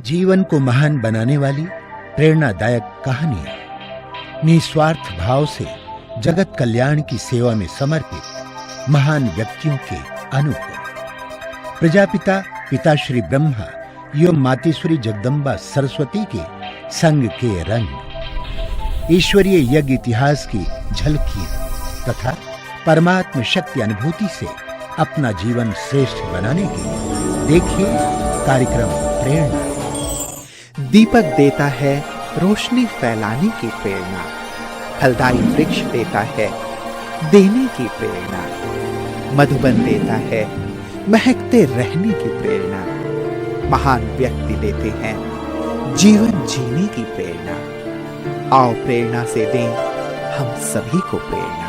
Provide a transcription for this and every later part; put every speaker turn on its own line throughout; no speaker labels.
जीवन को महान बनाने वाली प्रेरणादायक कहानियां, निस्वार्थ भाव से जगत कल्याण की सेवा में समर्पित महान व्यक्तियों के अनुभव। प्रजापिता पिताश्री ब्रह्मा एवं मातेश्वरी जगदम्बा सरस्वती के संग के रंग, ईश्वरीय यज्ञ इतिहास की झलकियां तथा परमात्म शक्ति अनुभूति से अपना जीवन श्रेष्ठ बनाने के लिए देखिए कार्यक्रम प्रेरणा।
दीपक देता है रोशनी फैलाने की प्रेरणा, फलदायी वृक्ष देता है देने की प्रेरणा, मधुबन देता है महकते रहने की प्रेरणा, महान व्यक्ति देते हैं जीवन जीने की प्रेरणा। आओ प्रेरणा से दें हम सभी को प्रेरणा।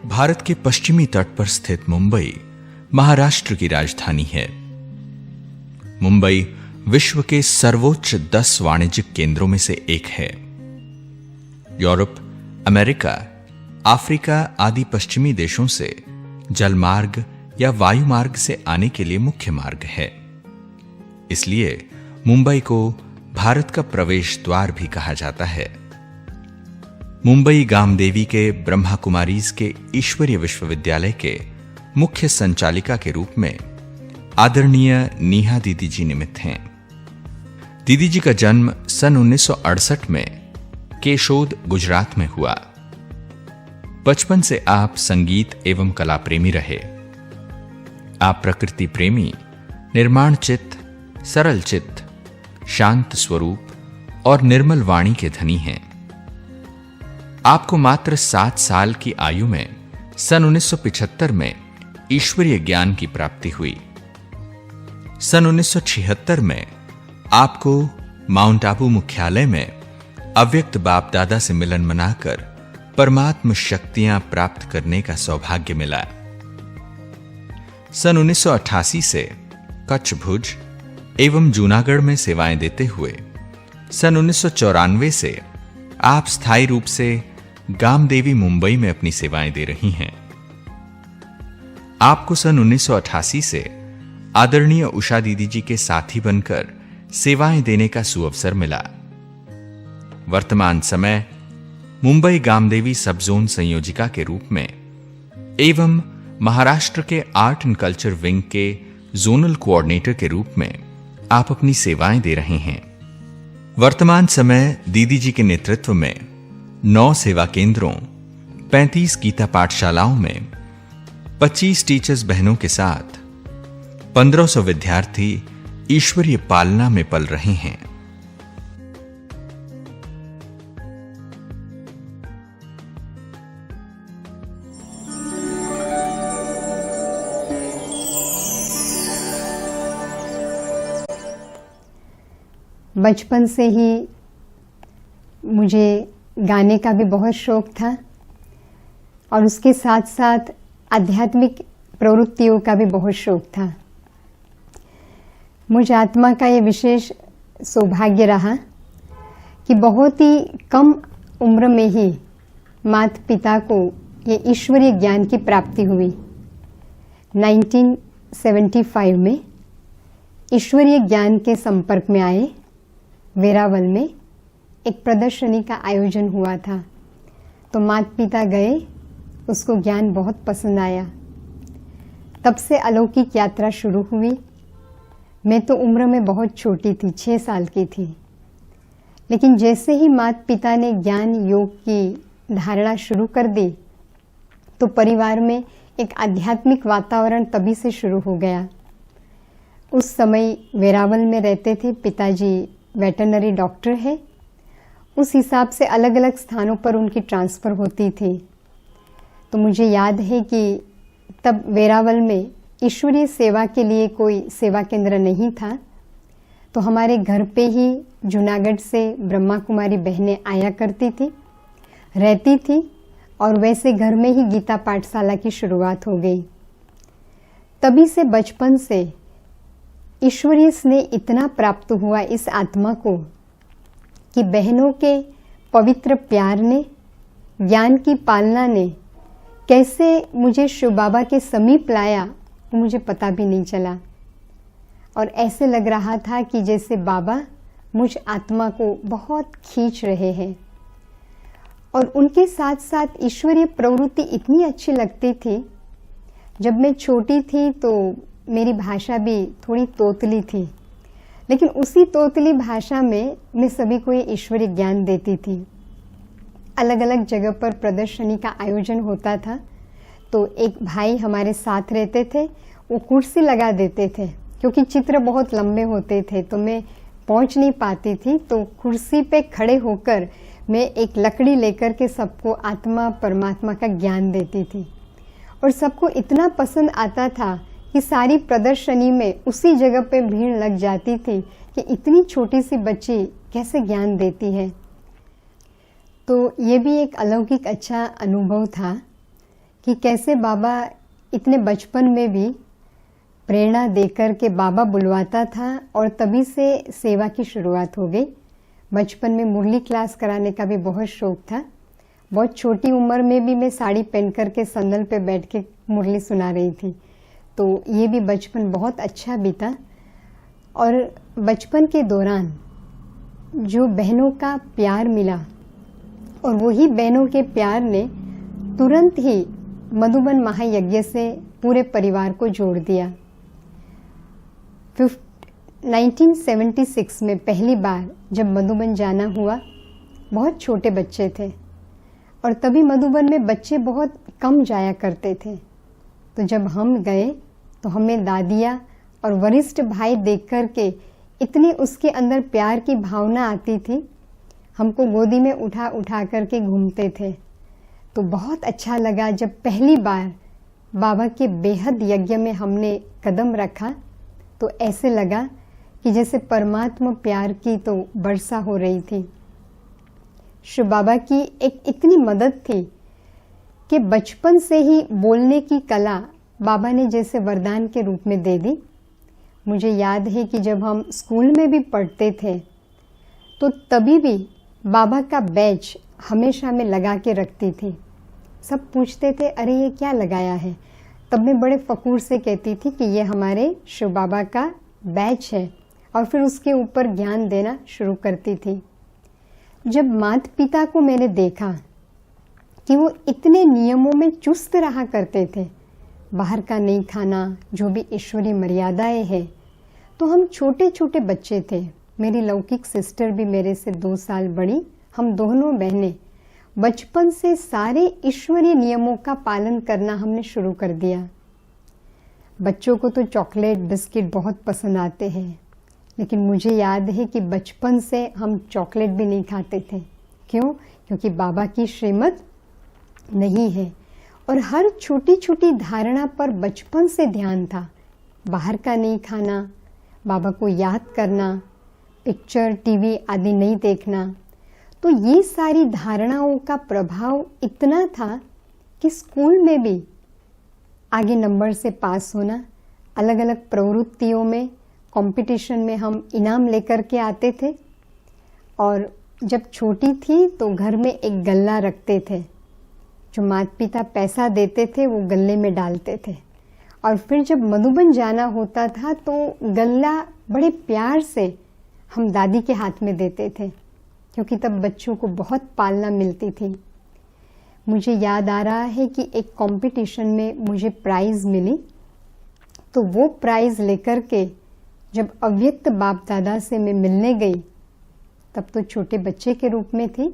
भारत के पश्चिमी तट पर स्थित मुंबई महाराष्ट्र की राजधानी है। मुंबई विश्व के सर्वोच्च 10 वाणिज्यिक केंद्रों में से एक है। यूरोप, अमेरिका, अफ्रीका आदि पश्चिमी देशों से जलमार्ग या वायुमार्ग से आने के लिए मुख्य मार्ग है। इसलिए मुंबई को भारत का प्रवेश द्वार भी कहा जाता है। मुंबई गामदेवी के ब्रह्मा कुमारीज के ईश्वरीय विश्वविद्यालय के मुख्य संचालिका के रूप में आदरणीय नेहा दीदी जी निमित्त हैं। दीदी जी का जन्म सन 1968 में केशोद, गुजरात में हुआ। बचपन से आप संगीत एवं कला प्रेमी रहे। आप प्रकृति प्रेमी, निर्माण चित्त, सरल चित्त, शांत स्वरूप और निर्मल वाणी के धनी हैं। आपको मात्र 7 साल की आयु में सन 1975 में ईश्वरीय ज्ञान की प्राप्ति हुई। सन 1976 में आपको माउंट आबू मुख्यालय में अव्यक्त बाप दादा से मिलन मनाकर परमात्म शक्तियां प्राप्त करने का सौभाग्य मिला। सन 1988 से कच्छ, भुज एवं जूनागढ़ में सेवाएं देते हुए सन 1994 से आप स्थायी रूप से गामदेवी मुंबई में अपनी सेवाएं दे रही हैं। आपको सन 1988 से आदरणीय उषा दीदी जी के साथी बनकर सेवाएं देने का सुअवसर मिला। वर्तमान समय मुंबई गामदेवी सब जोन संयोजिका के रूप में एवं महाराष्ट्र के आर्ट एंड कल्चर विंग के जोनल कोऑर्डिनेटर के रूप में आप अपनी सेवाएं दे रहे हैं। वर्तमान समय दीदी जी के नेतृत्व में 9 सेवा केंद्रों, 35 गीता पाठशालाओं में 25 टीचर्स बहनों के साथ 1500 विद्यार्थी ईश्वरीय पालना में पल रहे हैं।
बचपन से ही मुझे गाने का भी बहुत शौक था और उसके साथ साथ आध्यात्मिक प्रवृत्तियों का भी बहुत शौक था। मुझ आत्मा का ये विशेष सौभाग्य रहा कि बहुत ही कम उम्र में ही माता पिता को ये ईश्वरीय ज्ञान की प्राप्ति हुई। 1975 में ईश्वरीय ज्ञान के संपर्क में आए। वेरावल में एक प्रदर्शनी का आयोजन हुआ था, तो माता पिता गए, उसको ज्ञान बहुत पसंद आया। तब से अलौकिक यात्रा शुरू हुई। मैं तो उम्र में बहुत छोटी थी, 6 साल की थी, लेकिन जैसे ही माता पिता ने ज्ञान योग की धारणा शुरू कर दी तो परिवार में एक आध्यात्मिक वातावरण तभी से शुरू हो गया। उस समय वेरावल में रहते थे, पिताजी वेटरनरी डॉक्टर है, उस हिसाब से अलग अलग स्थानों पर उनकी ट्रांसफ़र होती थी। तो मुझे याद है कि तब वेरावल में ईश्वरीय सेवा के लिए कोई सेवा केंद्र नहीं था, तो हमारे घर पे ही जूनागढ़ से ब्रह्मा कुमारी बहनें आया करती थी, रहती थी, और वैसे घर में ही गीता पाठशाला की शुरुआत हो गई। तभी से बचपन से ईश्वरीय स्नेह इतना प्राप्त हुआ इस आत्मा को कि बहनों के पवित्र प्यार ने, ज्ञान की पालना ने कैसे मुझे शिव बाबा के समीप लाया वो मुझे पता भी नहीं चला, और ऐसे लग रहा था कि जैसे बाबा मुझ आत्मा को बहुत खींच रहे हैं। और उनके साथ साथ ईश्वरीय प्रवृत्ति इतनी अच्छी लगती थी। जब मैं छोटी थी तो मेरी भाषा भी थोड़ी तोतली थी, लेकिन उसी तोतली भाषा में मैं सभी को ये ईश्वरीय ज्ञान देती थी। अलग अलग जगह पर प्रदर्शनी का आयोजन होता था, तो एक भाई हमारे साथ रहते थे, वो कुर्सी लगा देते थे, क्योंकि चित्र बहुत लंबे होते थे तो मैं पहुंच नहीं पाती थी, तो कुर्सी पे खड़े होकर मैं एक लकड़ी लेकर के सबको आत्मा परमात्मा का ज्ञान देती थी। और सबको इतना पसंद आता था कि सारी प्रदर्शनी में उसी जगह पे भीड़ लग जाती थी कि इतनी छोटी सी बच्ची कैसे ज्ञान देती है। तो ये भी एक अलौकिक अच्छा अनुभव था कि कैसे बाबा इतने बचपन में भी प्रेरणा देकर के बाबा बुलवाता था, और तभी से सेवा की शुरुआत हो गई। बचपन में मुरली क्लास कराने का भी बहुत शौक था। बहुत छोटी उम्र में भी मैं साड़ी पहन कर के संदल पे बैठ के मुरली सुना रही थी, तो ये भी बचपन बहुत अच्छा बीता। और बचपन के दौरान जो बहनों का प्यार मिला, और वही बहनों के प्यार ने तुरंत ही मधुबन महायज्ञ से पूरे परिवार को जोड़ दिया। 1976 में पहली बार जब मधुबन जाना हुआ, बहुत छोटे बच्चे थे, और तभी मधुबन में बच्चे बहुत कम जाया करते थे। तो जब हम गए तो हमें दादिया और वरिष्ठ भाई देख कर के इतनी उसके अंदर प्यार की भावना आती थी, हमको गोदी में उठा उठा करके घूमते थे। तो बहुत अच्छा लगा जब पहली बार बाबा के बेहद यज्ञ में हमने कदम रखा, तो ऐसे लगा कि जैसे परमात्मा प्यार की तो वर्षा हो रही थी। शिव बाबा की एक इतनी मदद थी कि बचपन से ही बोलने की कला बाबा ने जैसे वरदान के रूप में दे दी। मुझे याद है कि जब हम स्कूल में भी पढ़ते थे तो तभी भी बाबा का बैच हमेशा मैं लगा के रखती थी। सब पूछते थे, अरे ये क्या लगाया है? तब मैं बड़े फ़खूर से कहती थी कि ये हमारे शिव बाबा का बैच है, और फिर उसके ऊपर ज्ञान देना शुरू करती थी। जब माता पिता को मैंने देखा कि वो इतने नियमों में चुस्त रहा करते थे, बाहर का नहीं खाना, जो भी ईश्वरीय मर्यादाएं हैं, तो हम छोटे छोटे बच्चे थे। मेरी लौकिक सिस्टर भी मेरे से 2 साल बड़ी, हम दोनों बहनें बचपन से सारे ईश्वरीय नियमों का पालन करना हमने शुरू कर दिया। बच्चों को तो चॉकलेट बिस्किट बहुत पसंद आते हैं, लेकिन मुझे याद है कि बचपन से हम चॉकलेट भी नहीं खाते थे। क्यों? क्योंकि बाबा की श्रीमत नहीं है, और हर छोटी छोटी धारणा पर बचपन से ध्यान था। बाहर का नहीं खाना, बाबा को याद करना, पिक्चर, टीवी आदि नहीं देखना। तो ये सारी धारणाओं का प्रभाव इतना था कि स्कूल में भी आगे नंबर से पास होना, अलग अलग प्रवृत्तियों में, कंपटीशन में हम इनाम लेकर के आते थे। और जब छोटी थी तो घर में एक गल्ला रखते थे, जो माता पिता पैसा देते थे वो गल्ले में डालते थे। और फिर जब मधुबन जाना होता था तो गल्ला बड़े प्यार से हम दादी के हाथ में देते थे, क्योंकि तब बच्चों को बहुत पालना मिलती थी। मुझे याद आ रहा है कि एक कंपटीशन में मुझे प्राइज़ मिली, तो वो प्राइज़ लेकर के जब अव्यक्त बाप दादा से मैं मिलने गई, तब तो छोटे बच्चे के रूप में थी।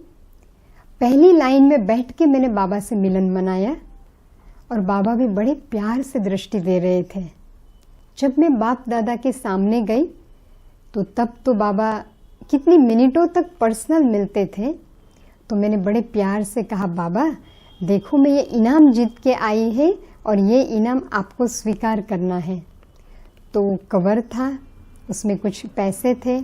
पहली लाइन में बैठ के मैंने बाबा से मिलन मनाया और बाबा भी बड़े प्यार से दृष्टि दे रहे थे। जब मैं बाप दादा के सामने गई तो तब तो बाबा कितनी मिनटों तक पर्सनल मिलते थे। तो मैंने बड़े प्यार से कहा, बाबा देखो मैं ये इनाम जीत के आई है और ये इनाम आपको स्वीकार करना है। तो कवर था, उसमें कुछ पैसे थे।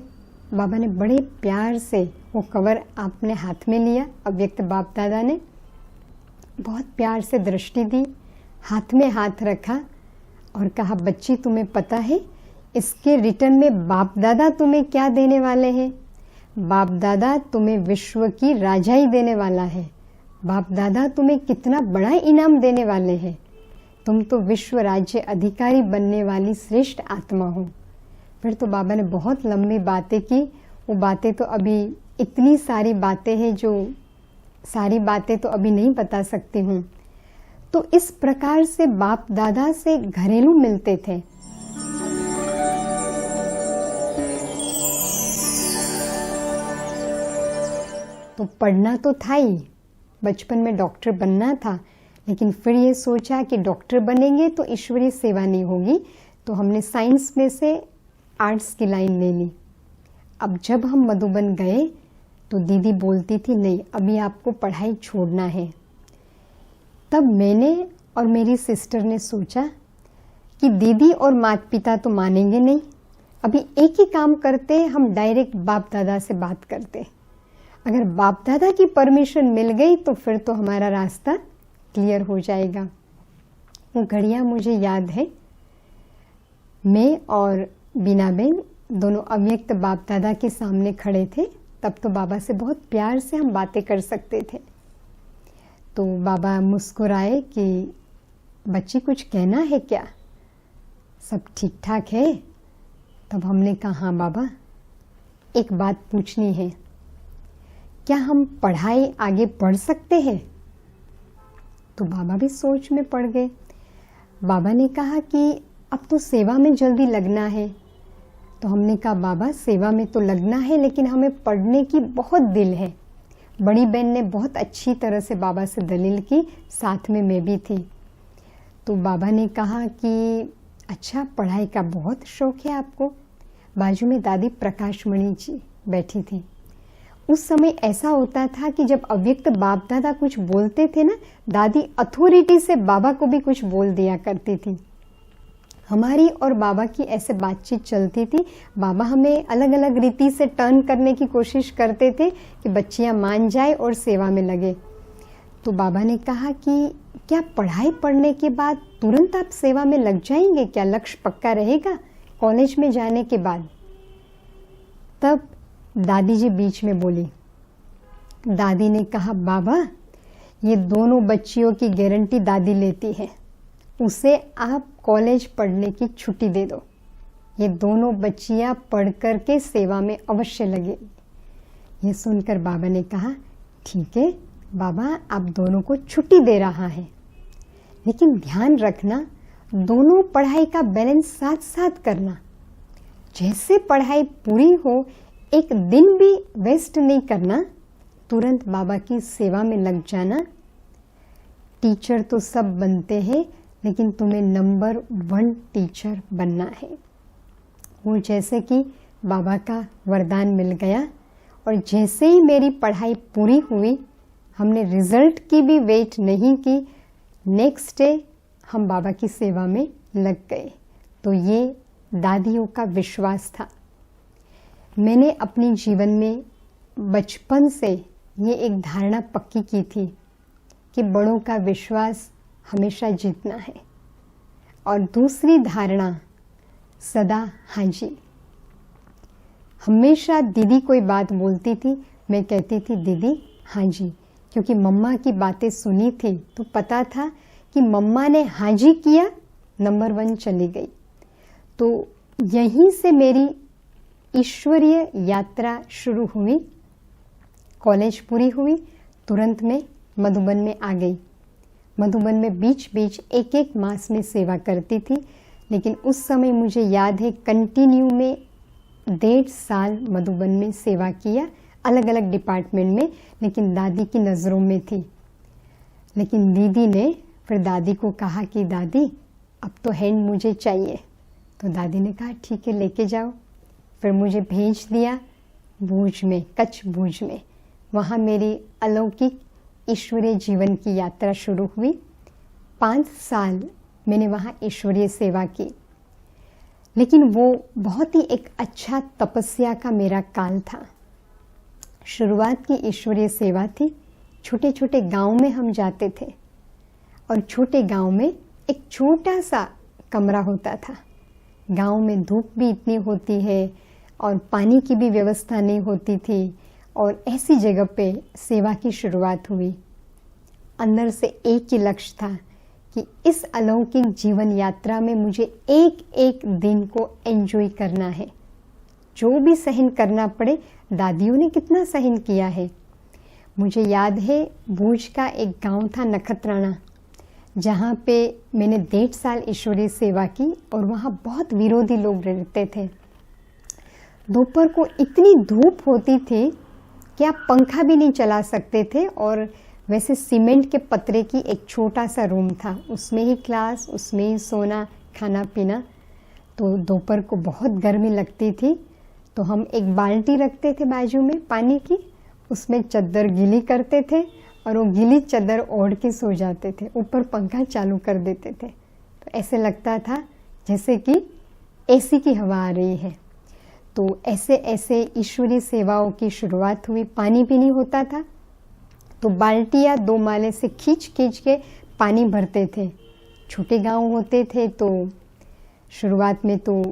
बाबा ने बड़े प्यार से वो कवर अपने हाथ में लिया, अव्यक्त बाप दादा ने बहुत प्यार से दृष्टि दी, हाथ में हाथ रखा और कहा, बच्ची तुम्हें पता है इसके रिटर्न में बाप दादा तुम्हें क्या देने वाले हैं? बाप दादा तुम्हें विश्व की राजाई देने वाला है। बाप दादा तुम्हें कितना बड़ा इनाम देने वाले हैं। तुम तो विश्व राज्य अधिकारी बनने वाली श्रेष्ठ आत्मा हो। फिर तो बाबा ने बहुत लंबी बातें की। वो बातें तो अभी इतनी सारी बातें हैं जो सारी बातें तो अभी नहीं बता सकती हूँ। तो इस प्रकार से बाप दादा से घरेलू मिलते थे। तो पढ़ना तो था ही, बचपन में डॉक्टर बनना था, लेकिन फिर ये सोचा कि डॉक्टर बनेंगे तो ईश्वरीय सेवा नहीं होगी, तो हमने साइंस में से आर्ट्स की लाइन ले ली। अब जब हम मधुबन गए तो दीदी बोलती थी, नहीं अभी आपको पढ़ाई छोड़ना है। तब मैंने और मेरी सिस्टर ने सोचा कि दीदी और माता पिता तो मानेंगे नहीं, अभी एक ही काम करते, हम डायरेक्ट बाप दादा से बात करते। अगर बाप दादा की परमिशन मिल गई तो फिर तो हमारा रास्ता क्लियर हो जाएगा। वो घड़ियाँ मुझे याद है, मैं और बीनाबेन दोनों अव्यक्त बाप दादा के सामने खड़े थे। तब तो बाबा से बहुत प्यार से हम बातें कर सकते थे। तो बाबा मुस्कुराए कि बच्ची कुछ कहना है क्या, सब ठीक ठाक है? तब हमने कहा, हाँ बाबा एक बात पूछनी है, क्या हम पढ़ाई आगे पढ़ सकते हैं? तो बाबा भी सोच में पड़ गए। बाबा ने कहा कि अब तो सेवा में जल्दी लगना है। तो हमने कहा, बाबा सेवा में तो लगना है लेकिन हमें पढ़ने की बहुत दिल है। बड़ी बहन ने बहुत अच्छी तरह से बाबा से दलील की, साथ में मैं भी थी। तो बाबा ने कहा कि अच्छा पढ़ाई का बहुत शौक है आपको। बाजू में दादी प्रकाशमणि जी बैठी थी। उस समय ऐसा होता था कि जब अव्यक्त बाप दादा कुछ बोलते थे ना, दादी अथॉरिटी से बाबा को भी कुछ बोल दिया करती थी। हमारी और बाबा की ऐसे बातचीत चलती थी। बाबा हमें अलग अलग रीति से टर्न करने की कोशिश करते थे कि बच्चियां मान जाए और सेवा में लगे। तो बाबा ने कहा कि क्या पढ़ाई पढ़ने के बाद तुरंत आप सेवा में लग जाएंगे? क्या लक्ष्य पक्का रहेगा कॉलेज में जाने के बाद? तब दादी जी बीच में बोली। दादी ने कहा, बाबा ये दोनों बच्चियों की गारंटी दादी लेती है, उसे आप कॉलेज पढ़ने की छुट्टी दे दो। ये दोनों बच्चियां पढ़ कर के सेवा में अवश्य लगेगी। ये सुनकर बाबा ने कहा, ठीक है बाबा आप दोनों को छुट्टी दे रहा है, लेकिन ध्यान रखना दोनों पढ़ाई का बैलेंस साथ साथ करना। जैसे पढ़ाई पूरी हो एक दिन भी वेस्ट नहीं करना, तुरंत बाबा की सेवा में लग जाना। टीचर तो सब बनते हैं लेकिन तुम्हें नंबर 1 टीचर बनना है। वो जैसे कि बाबा का वरदान मिल गया और जैसे ही मेरी पढ़ाई पूरी हुई, हमने रिजल्ट की भी वेट नहीं की, नेक्स्ट डे हम बाबा की सेवा में लग गए। तो ये दादियों का विश्वास था। मैंने अपने जीवन में बचपन से ये एक धारणा पक्की की थी कि बड़ों का विश्वास हमेशा जीतना है, और दूसरी धारणा सदा हाँ जी। हमेशा दीदी कोई बात बोलती थी, मैं कहती थी दीदी हाँ जी, क्योंकि मम्मा की बातें सुनी थी तो पता था कि मम्मा ने हाँ जी किया, नंबर 1 चली गई। तो यहीं से मेरी ईश्वरीय यात्रा शुरू हुई। कॉलेज पूरी हुई, तुरंत में मधुबन में आ गई। मधुबन में बीच बीच एक मास में सेवा करती थी, लेकिन उस समय मुझे याद है कंटिन्यू में 1.5 साल मधुबन में सेवा किया, अलग अलग डिपार्टमेंट में, लेकिन दादी की नज़रों में थी। लेकिन दीदी ने फिर दादी को कहा कि दादी अब तो हैंड मुझे चाहिए, तो दादी ने कहा ठीक है लेके जाओ। फिर मुझे भेज दिया भूज में, कच्छ भूज में। वहाँ मेरी अलौकिक ईश्वरीय जीवन की यात्रा शुरू हुई। 5 साल मैंने वहाँ ईश्वरीय सेवा की, लेकिन वो बहुत ही एक अच्छा तपस्या का मेरा काल था। शुरुआत की ईश्वरीय सेवा थी, छोटे छोटे गांव में हम जाते थे, और छोटे गांव में एक छोटा सा कमरा होता था। गांव में धूप भी इतनी होती है और पानी की भी व्यवस्था नहीं होती थी, और ऐसी जगह पे सेवा की शुरुआत हुई। अंदर से एक ही लक्ष्य था कि इस अलौकिक जीवन यात्रा में मुझे एक एक दिन को एंजॉय करना है, जो भी सहन करना पड़े। दादियों ने कितना सहन किया है। मुझे याद है भूज का एक गांव था नखत्राना, जहाँ पे मैंने 1.5 साल ईश्वरीय सेवा की, और वहाँ बहुत विरोधी लोग रहते थे। दोपहर को इतनी धूप होती थी कि आप पंखा भी नहीं चला सकते थे, और वैसे सीमेंट के पतरे की एक छोटा सा रूम था, उसमें ही क्लास, उसमें ही सोना, खाना पीना। तो दोपहर को बहुत गर्मी लगती थी, तो हम एक बाल्टी रखते थे बाजू में पानी की, उसमें चद्दर गीली करते थे और वो गीली चद्दर ओढ़ के सो जाते थे, ऊपर पंखा चालू कर देते थे। तो ऐसे लगता था जैसे कि एसी की हवा आ रही है। तो ऐसे ऐसे ईश्वरीय सेवाओं की शुरुआत हुई। पानी भी नहीं होता था, तो बाल्टियाँ 2 माले से खींच खींच के पानी भरते थे। छोटे गांव होते थे, तो शुरुआत में तो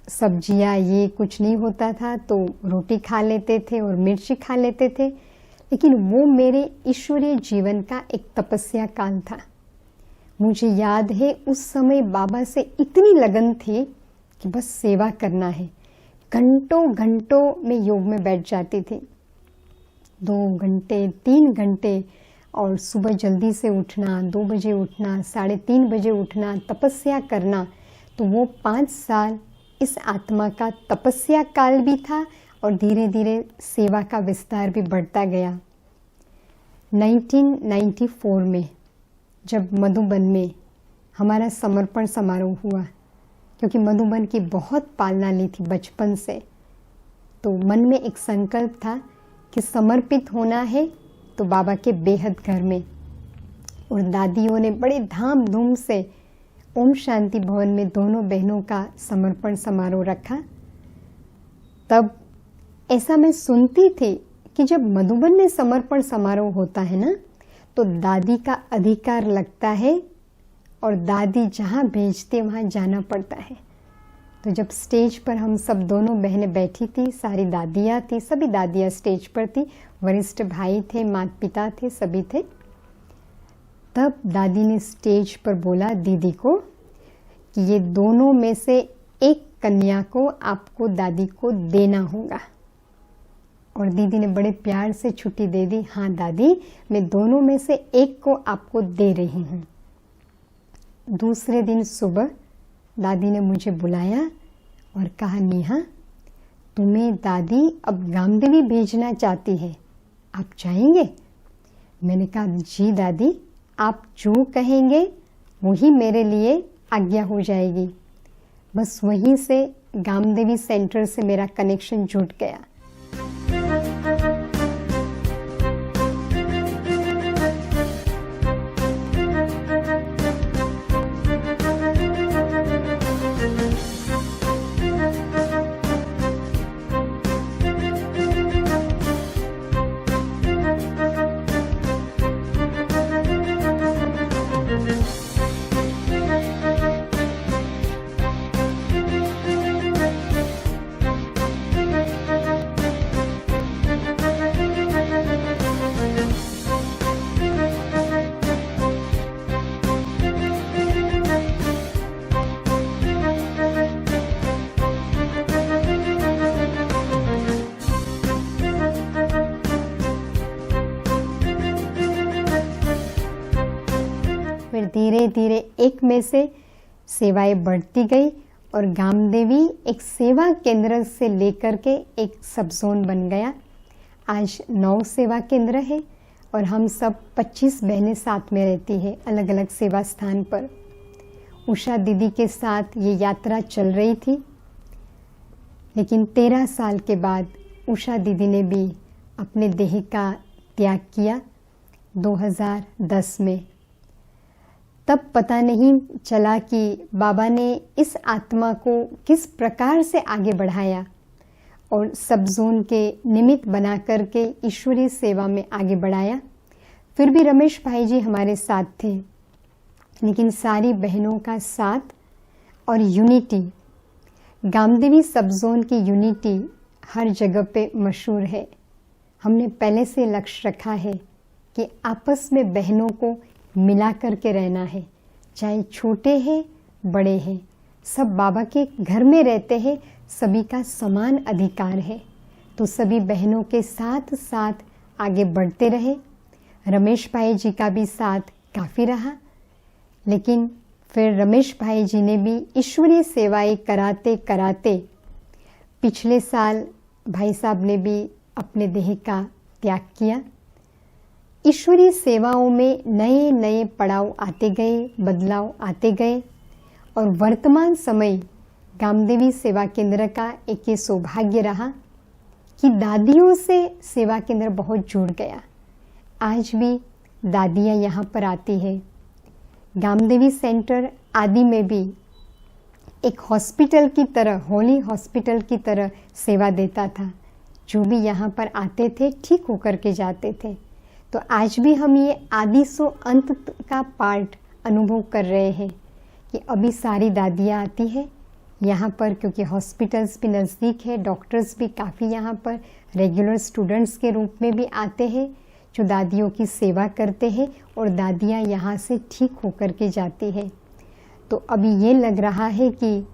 सब्जियाँ ये कुछ नहीं होता था, तो रोटी खा लेते थे और मिर्ची खा लेते थे। लेकिन वो मेरे ईश्वरीय जीवन का एक तपस्या काल था। मुझे याद है उस समय बाबा से इतनी लगन थी कि बस सेवा करना है। घंटों घंटों में योग में बैठ जाती थी, 2 घंटे 3 घंटे, और सुबह जल्दी से उठना, 2 बजे उठना, 3:30 बजे उठना, तपस्या करना। तो वो 5 साल इस आत्मा का तपस्या काल भी था, और धीरे धीरे सेवा का विस्तार भी बढ़ता गया। 1994 में जब मधुबन में हमारा समर्पण समारोह हुआ, क्योंकि मधुबन की बहुत पालना ली थी बचपन से, तो मन में एक संकल्प था कि समर्पित होना है तो बाबा के बेहद घर में। और दादियों ने बड़े धाम धूम से ओम शांति भवन में दोनों बहनों का समर्पण समारोह रखा। तब ऐसा मैं सुनती थी कि जब मधुबन में समर्पण समारोह होता है ना, तो दादी का अधिकार लगता है, और दादी जहाँ भेजते वहाँ जाना पड़ता है। तो जब स्टेज पर हम सब दोनों बहनें बैठी थी, सारी दादियाँ थी, सभी दादियाँ स्टेज पर थी, वरिष्ठ भाई थे, माता पिता थे, सभी थे। तब दादी ने स्टेज पर बोला दीदी को कि ये दोनों में से एक कन्या को आपको दादी को देना होगा। और दीदी ने बड़े प्यार से छुट्टी दे दी, हाँ दादी मैं दोनों में से एक को आपको दे रही हूँ। दूसरे दिन सुबह दादी ने मुझे बुलाया और कहा, नेहा तुम्हें दादी अब गामदेवी भेजना चाहती है, आप जाएंगे? मैंने कहा जी दादी, आप जो कहेंगे वही मेरे लिए आज्ञा हो जाएगी। बस वहीं से गामदेवी सेंटर से मेरा कनेक्शन जुट गया। एक में से सेवाएं बढ़ती गई और गामदेवी एक सेवा केंद्र से लेकर के एक सब जोन बन गया। आज 9 सेवा केंद्र है और हम सब 25 बहनें साथ में रहती है अलग अलग सेवा स्थान पर। उषा दीदी के साथ ये यात्रा चल रही थी, लेकिन 13 साल के बाद उषा दीदी ने भी अपने देह का त्याग किया 2010 में। तब पता नहीं चला कि बाबा ने इस आत्मा को किस प्रकार से आगे बढ़ाया और सब जोन के निमित्त बना करके ईश्वरीय सेवा में आगे बढ़ाया। फिर भी रमेश भाई जी हमारे साथ थे, लेकिन सारी बहनों का साथ और यूनिटी, गामदेवी सब जोन की यूनिटी हर जगह पे मशहूर है। हमने पहले से लक्ष्य रखा है कि आपस में बहनों को मिला करके रहना है, चाहे छोटे हैं बड़े हैं, सब बाबा के घर में रहते हैं, सभी का समान अधिकार है। तो सभी बहनों के साथ साथ आगे बढ़ते रहे। रमेश भाई जी का भी साथ काफ़ी रहा, लेकिन फिर रमेश भाई जी ने भी ईश्वरीय सेवाएं कराते कराते पिछले साल भाई साहब ने भी अपने देह का त्याग किया। ईश्वरीय सेवाओं में नए नए पड़ाव आते गए, बदलाव आते गए और वर्तमान समय गामदेवी सेवा केंद्र का एक ये सौभाग्य रहा कि दादियों से सेवा केंद्र बहुत जुड़ गया। आज भी दादियाँ यहाँ पर आती है। गामदेवी सेंटर आदि में भी एक हॉस्पिटल की तरह, होली हॉस्पिटल की तरह सेवा देता था। जो भी यहाँ पर आते थे ठीक होकर के जाते थे। तो आज भी हम ये आदि सो अंत का पार्ट अनुभव कर रहे हैं कि अभी सारी दादियाँ आती है यहाँ पर, क्योंकि हॉस्पिटल्स भी नज़दीक है, डॉक्टर्स भी काफ़ी यहाँ पर रेगुलर स्टूडेंट्स के रूप में भी आते हैं जो दादियों की सेवा करते हैं और दादियाँ यहाँ से ठीक होकर के जाती है। तो अभी ये लग रहा है कि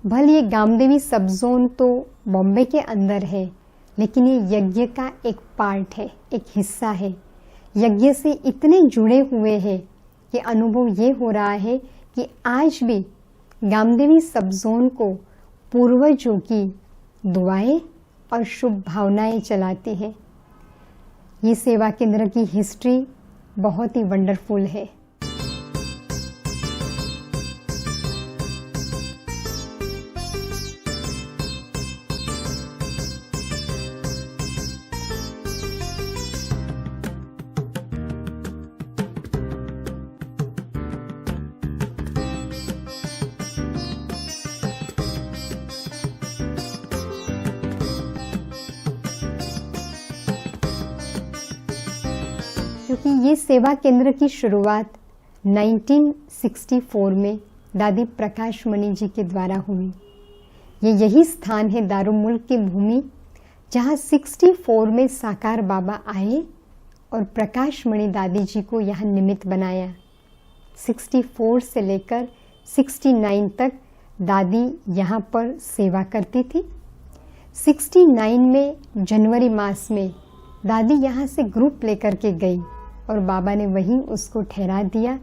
भले ये गामदेवी सब जोन तो बॉम्बे के अंदर है, लेकिन ये यज्ञ का एक पार्ट है, एक हिस्सा है। यज्ञ से इतने जुड़े हुए हैं कि अनुभव ये हो रहा है कि आज भी गामदेवी सब जोन को पूर्वजों की दुआएं और शुभ भावनाएं चलाती है। ये सेवा केंद्र की हिस्ट्री बहुत ही वंडरफुल है। क्योंकि ये सेवा केंद्र की शुरुआत 1964 में दादी प्रकाश मणि जी के द्वारा हुई। ये यही स्थान है दारुमुल्क की भूमि जहाँ 64 में साकार बाबा आए और प्रकाश मणि दादी जी को यहाँ निमित्त बनाया। 64 से लेकर 69 तक दादी यहाँ पर सेवा करती थी। 69 में जनवरी मास में दादी यहाँ से ग्रुप लेकर के गई और बाबा ने वहीं उसको ठहरा दिया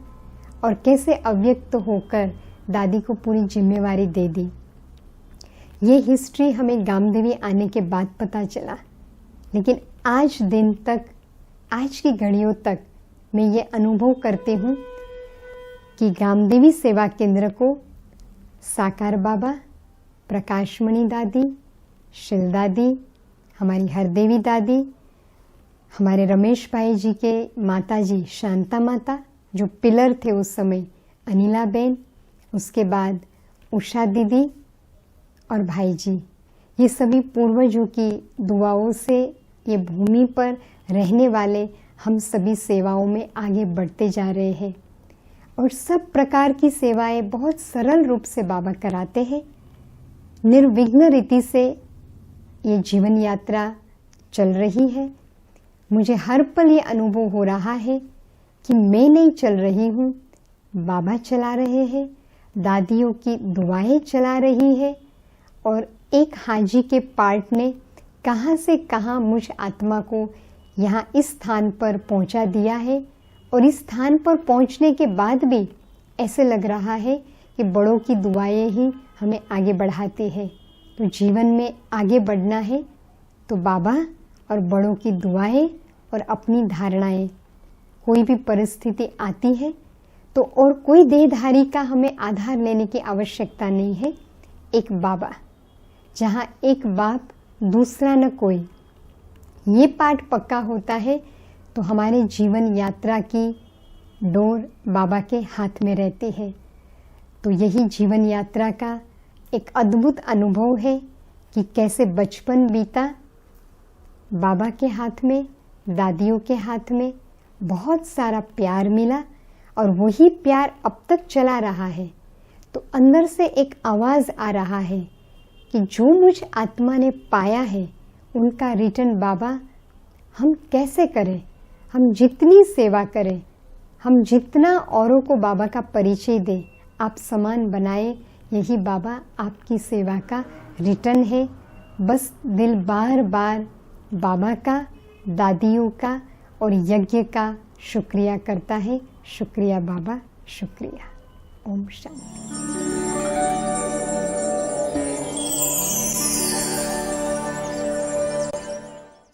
और कैसे अव्यक्त होकर दादी को पूरी जिम्मेवारी दे दी। ये हिस्ट्री हमें गामदेवी आने के बाद पता चला, लेकिन आज दिन तक, आज की घड़ियों तक मैं ये अनुभव करती हूँ कि गामदेवी सेवा केंद्र को साकार बाबा, प्रकाशमणि दादी, शिल दादी, हमारी हरदेवी दादी, हमारे रमेश भाई जी के माता जी शांता माता जो पिलर थे उस समय, अनिला बेन, उसके बाद उषा दीदी और भाई जी, ये सभी पूर्वजों की दुआओं से ये भूमि पर रहने वाले हम सभी सेवाओं में आगे बढ़ते जा रहे हैं और सब प्रकार की सेवाएं बहुत सरल रूप से बाबा कराते हैं। निर्विघ्न रीति से ये जीवन यात्रा चल रही है। मुझे हर पल ये अनुभव हो रहा है कि मैं नहीं चल रही हूँ, बाबा चला रहे हैं, दादियों की दुआएं चला रही है और एक हाजी के पार्ट ने कहाँ से कहाँ मुझ आत्मा को यहाँ इस स्थान पर पहुँचा दिया है और इस स्थान पर पहुँचने के बाद भी ऐसे लग रहा है कि बड़ों की दुआएं ही हमें आगे बढ़ाती है। तो जीवन में आगे बढ़ना है तो बाबा और बड़ों की दुआएं और अपनी धारणाएं, कोई भी परिस्थिति आती है तो और कोई देहधारी का हमें आधार लेने की आवश्यकता नहीं है। एक बाबा, जहाँ एक बाप दूसरा न कोई, ये पाठ पक्का होता है तो हमारे जीवन यात्रा की डोर बाबा के हाथ में रहती है। तो यही जीवन यात्रा का एक अद्भुत अनुभव है कि कैसे बचपन बीता बाबा के हाथ में, दादियों के हाथ में, बहुत सारा प्यार मिला और वही प्यार अब तक चला रहा है। तो अंदर से एक आवाज़ आ रहा है कि जो मुझ आत्मा ने पाया है उनका रिटर्न बाबा हम कैसे करें, हम जितनी सेवा करें, हम जितना औरों को बाबा का परिचय दें, आप समान बनाए, यही बाबा आपकी सेवा का रिटर्न है। बस दिल बार बार बाबा का, दादियों का और यज्ञ का शुक्रिया करता है। शुक्रिया बाबा, शुक्रिया। ओम शांति।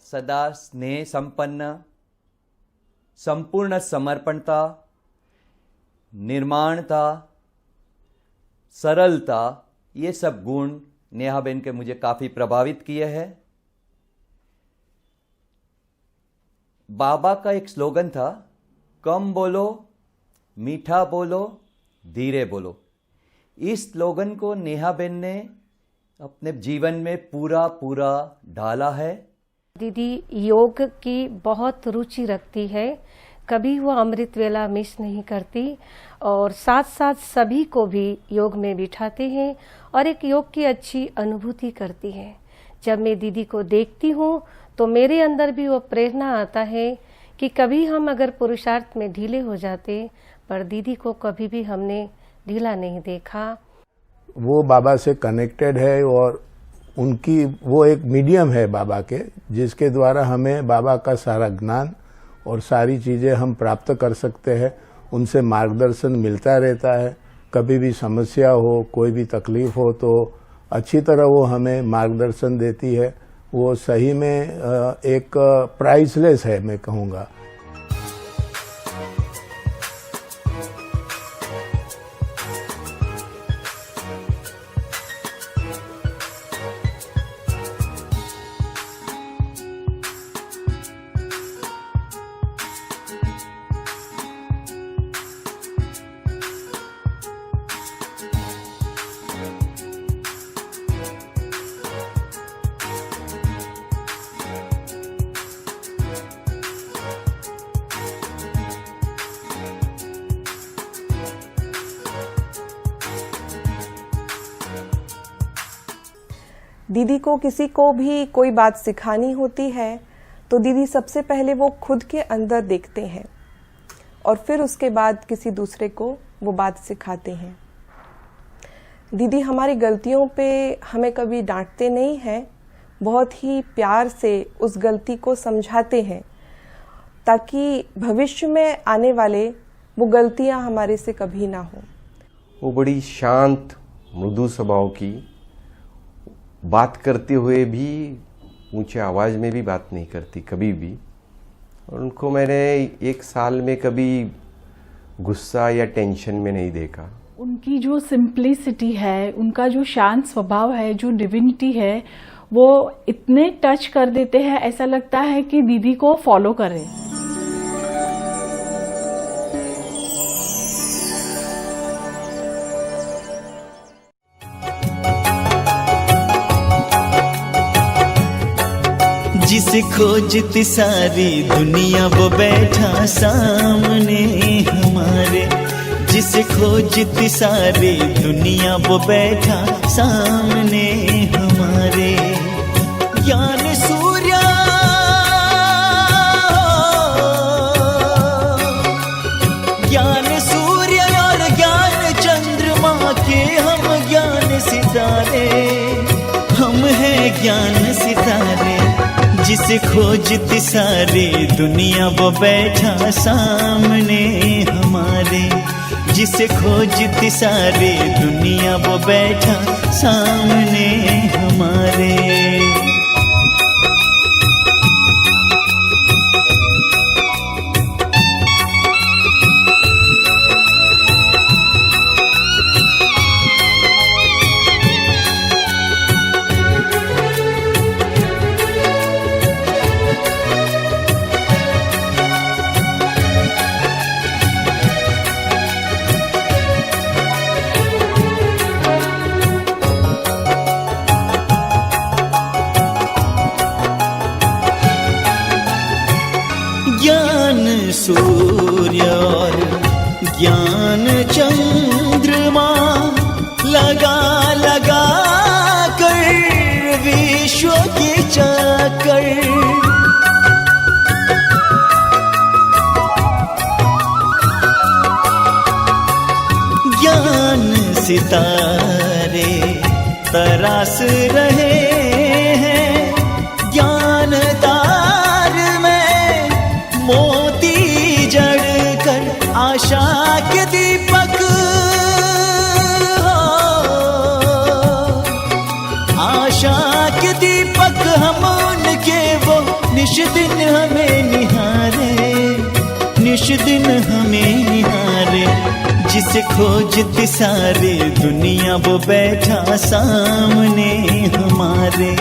सदा स्नेह संपन्न, संपूर्ण समर्पणता, निर्माणता, सरलता, ये सब गुण नेहा बेन के मुझे काफी प्रभावित किए हैं। बाबा का एक स्लोगन था, कम बोलो, मीठा बोलो, धीरे बोलो। इस स्लोगन को नेहा बेन ने अपने जीवन में पूरा ढाला है।
दीदी योग की बहुत रुचि रखती है, कभी वो अमृत वेला मिस नहीं करती और साथ साथ सभी को भी योग में बिठाते हैं और एक योग की अच्छी अनुभूति करती है। जब मैं दीदी को देखती हूँ तो मेरे अंदर भी वो प्रेरणा आता है कि कभी हम अगर पुरुषार्थ में ढीले हो जाते, पर दीदी को कभी भी हमने ढीला नहीं देखा।
वो बाबा से कनेक्टेड है और उनकी वो एक मीडियम है बाबा के, जिसके द्वारा हमें बाबा का सारा ज्ञान और सारी चीज़ें हम प्राप्त कर सकते हैं। उनसे मार्गदर्शन मिलता रहता है। कभी भी समस्या हो, कोई भी तकलीफ हो तो अच्छी तरह वो हमें मार्गदर्शन देती है। वो सही में एक प्राइसलेस है, मैं कहूँगा।
दीदी को किसी को भी कोई बात सिखानी होती है तो दीदी सबसे पहले वो खुद के अंदर देखते हैं और फिर उसके बाद किसी दूसरे को वो बात सिखाते हैं। दीदी हमारी गलतियों पे हमें कभी डांटते नहीं हैं, बहुत ही प्यार से उस गलती को समझाते हैं ताकि भविष्य में आने वाले वो गलतियां हमारे से कभी ना हो।
वो बड़ी शांत मृदु स्वभाव की, बात करते हुए भी ऊंचे आवाज में भी बात नहीं करती कभी भी। और उनको मैंने एक साल में कभी गुस्सा या टेंशन में नहीं देखा।
उनकी जो सिंप्लिसिटी है, उनका जो शांत स्वभाव है, जो डिविनिटी है, वो इतने टच कर देते हैं, ऐसा लगता है कि दीदी को फॉलो करें।
जिसे खोजती सारी दुनिया वो बैठा सामने हमारे, जिसे खोजती सारी दुनिया वो बैठा सामने हमारे। ज्ञान सूर्य ज्ञान सूर्य और ज्ञान चंद्रमा के हम ज्ञान सितारे, हम हैं ज्ञान सितारे। जिसे खोजती सारी दुनिया वो बैठा सामने हमारे, जिसे खोजती सारी दुनिया वो बैठा सामने हमारे। ज्ञान सूर्य और ज्ञान चंद्रमा लगा लगा कर विश्व के चक्कर, ज्ञान सितारे तरास रहे हैं, ज्ञान तार में मोती जड़ कर आशा के दीपक, आशा के दीपक हम उनके वो निश दिन हमें निहारे, निश दिन हमें निहारे। जिसे खोजती सारी दुनिया वो बैठा सामने हमारे,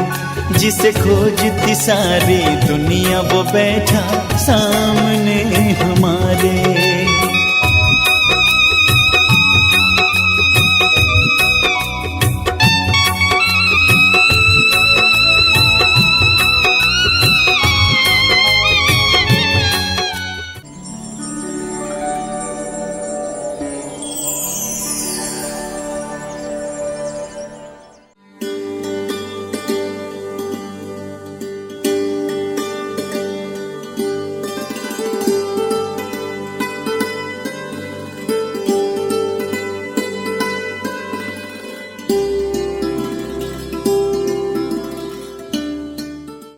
जिसे खोजती सारी दुनिया वो बैठा सामने हमारे।